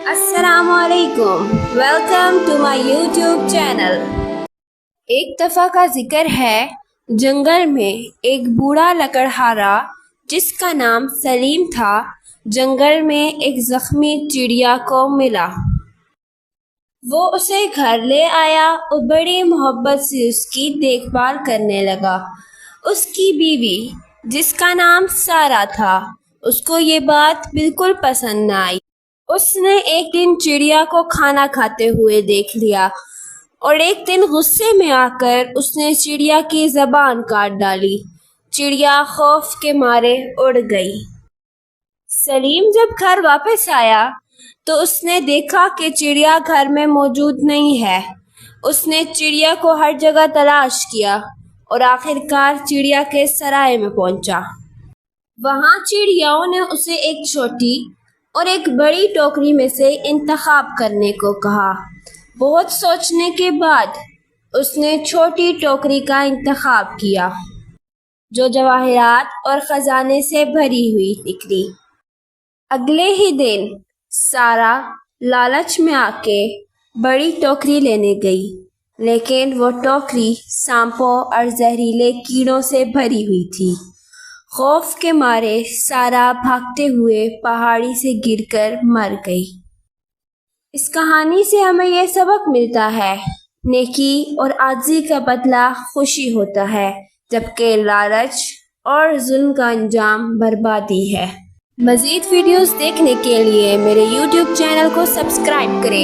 السلام علیکم، welcome to my YouTube channel. ایک دفعہ کا ذکر ہے، جنگل میں ایک بوڑھا لکڑہارا جس کا نام سلیم تھا، جنگل میں ایک زخمی چڑیا کو ملا۔ وہ اسے گھر لے آیا اور بڑی محبت سے اس کی دیکھ بھال کرنے لگا۔ اس کی بیوی جس کا نام سارا تھا، اس کو یہ بات بالکل پسند نہ آئی۔ اس نے ایک دن چڑیا کو کھانا کھاتے ہوئے دیکھ لیا اور ایک دن غصے میں آ کر اس نے چڑیا کی زبان کاٹ ڈالی۔ چڑیا خوف کے مارے اڑ گئی۔ سلیم جب گھر واپس آیا تو اس نے دیکھا کہ چڑیا گھر میں موجود نہیں ہے۔ اس نے چڑیا کو ہر جگہ تلاش کیا اور آخرکار چڑیا کے سرائے میں پہنچا۔ وہاں چڑیاؤں نے اسے ایک چھوٹی اور ایک بڑی ٹوکری میں سے انتخاب کرنے کو کہا۔ بہت سوچنے کے بعد اس نے چھوٹی ٹوکری کا انتخاب کیا، جو جواہرات اور خزانے سے بھری ہوئی نکلی۔ اگلے ہی دن سارا لالچ میں آ کے بڑی ٹوکری لینے گئی، لیکن وہ ٹوکری سانپوں اور زہریلے کیڑوں سے بھری ہوئی تھی۔ خوف کے مارے سارا بھاگتے ہوئے پہاڑی سے گر کر مر گئی۔ اس کہانی سے ہمیں یہ سبق ملتا ہے، نیکی اور عاجزی کا بدلہ خوشی ہوتا ہے، جبکہ لالچ اور ظلم کا انجام بربادی ہے۔ مزید ویڈیوز دیکھنے کے لیے میرے یوٹیوب چینل کو سبسکرائب کریں۔